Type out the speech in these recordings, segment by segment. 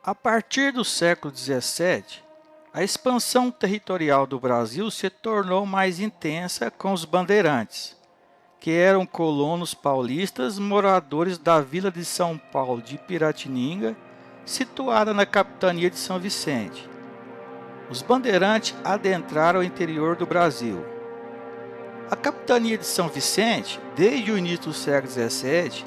A partir do século XVII, a expansão territorial do Brasil se tornou mais intensa com os bandeirantes, que eram colonos paulistas moradores da vila de São Paulo de Piratininga, situada na capitania de São Vicente. Os bandeirantes adentraram o interior do Brasil. A capitania de São Vicente, desde o início do século XVII,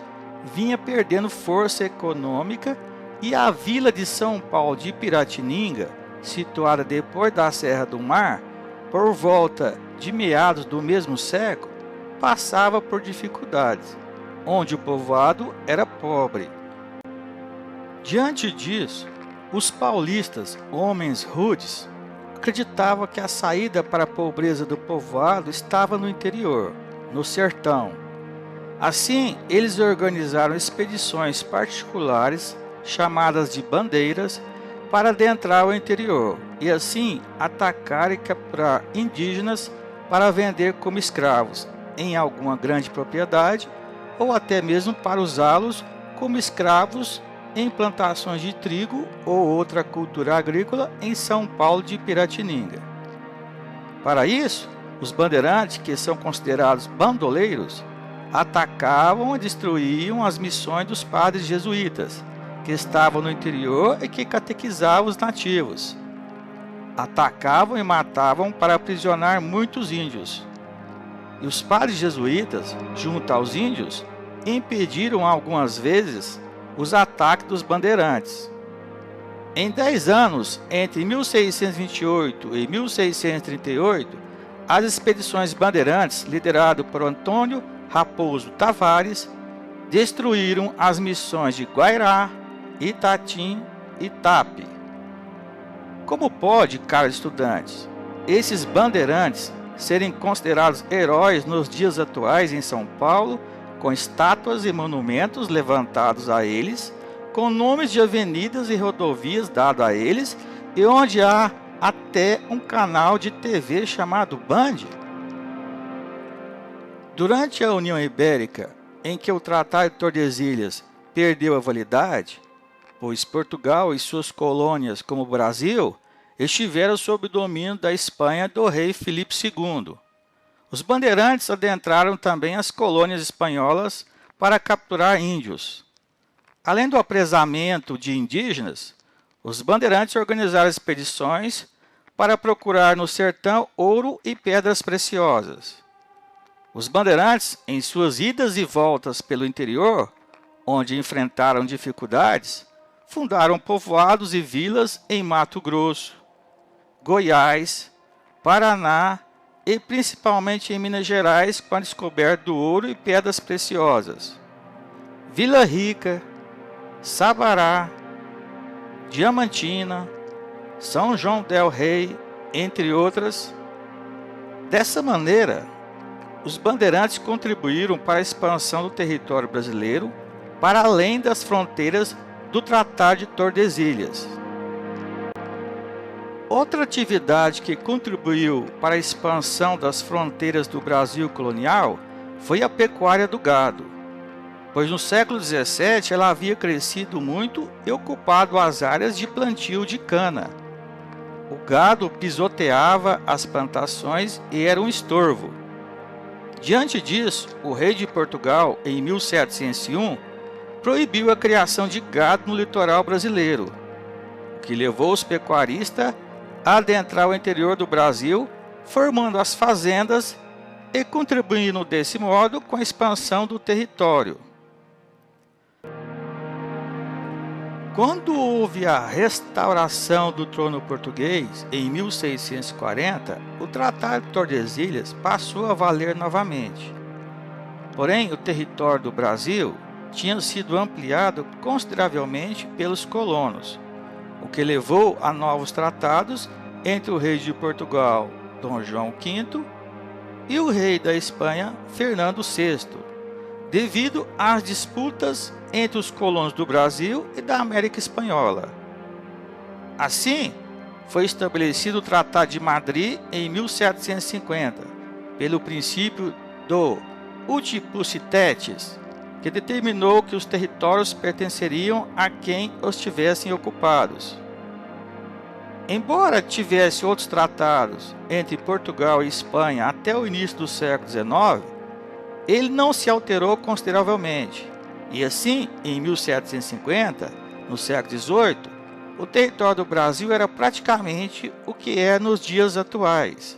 vinha perdendo força econômica e a vila de São Paulo de Piratininga, situada depois da Serra do Mar, por volta de meados do mesmo século, passava por dificuldades, onde o povoado era pobre. Diante disso, os paulistas, homens rudes, acreditavam que a saída para a pobreza do povoado estava no interior, no sertão. Assim, eles organizaram expedições particulares, chamadas de bandeiras, para adentrar o interior e assim atacar e capturar indígenas para vender como escravos em alguma grande propriedade ou até mesmo para usá-los como escravos em plantações de trigo ou outra cultura agrícola em São Paulo de Piratininga. Para isso, os bandeirantes, que são considerados bandoleiros, atacavam e destruíam as missões dos padres jesuítas, que estavam no interior e que catequizavam os nativos. Atacavam e matavam para aprisionar muitos índios. E os padres jesuítas, junto aos índios, impediram algumas vezes os ataques dos bandeirantes. Em 10 anos, entre 1628 e 1638, as expedições bandeirantes, lideradas por Antônio Raposo Tavares, destruíram as missões de Guairá, Itatim e Tapi. Como pode, caros estudantes, esses bandeirantes serem considerados heróis nos dias atuais em São Paulo, com estátuas e monumentos levantados a eles, com nomes de avenidas e rodovias dados a eles, e onde há até um canal de TV chamado Band? Durante a União Ibérica, em que o Tratado de Tordesilhas perdeu a validade, pois Portugal e suas colônias, como o Brasil, estiveram sob o domínio da Espanha do rei Filipe II. Os bandeirantes adentraram também as colônias espanholas para capturar índios. Além do apresamento de indígenas, os bandeirantes organizaram expedições para procurar no sertão ouro e pedras preciosas. Os bandeirantes, em suas idas e voltas pelo interior, onde enfrentaram dificuldades, fundaram povoados e vilas em Mato Grosso, Goiás, Paraná e principalmente em Minas Gerais, com a descoberta do ouro e pedras preciosas. Vila Rica, Sabará, Diamantina, São João del Rei, entre outras. Dessa maneira, os bandeirantes contribuíram para a expansão do território brasileiro para além das fronteiras do Tratado de Tordesilhas. Outra atividade que contribuiu para a expansão das fronteiras do Brasil colonial foi a pecuária do gado, pois no século XVII ela havia crescido muito e ocupado as áreas de plantio de cana. O gado pisoteava as plantações e era um estorvo. Diante disso, o rei de Portugal, em 1701, proibiu a criação de gado no litoral brasileiro, o que levou os pecuaristas a adentrar o interior do Brasil, formando as fazendas e contribuindo desse modo com a expansão do território. Quando houve a restauração do trono português, em 1640, o Tratado de Tordesilhas passou a valer novamente. Porém, o território do Brasil tinha sido ampliado consideravelmente pelos colonos, o que levou a novos tratados entre o rei de Portugal, Dom João V, e o rei da Espanha, Fernando VI, devido às disputas entre os colonos do Brasil e da América Espanhola. Assim, foi estabelecido o Tratado de Madrid em 1750, pelo princípio do Uti Possidetis, que determinou que os territórios pertenceriam a quem os tivessem ocupados. Embora tivesse outros tratados entre Portugal e Espanha até o início do século XIX, ele não se alterou consideravelmente, e assim, em 1750, no século XVIII, o território do Brasil era praticamente o que é nos dias atuais.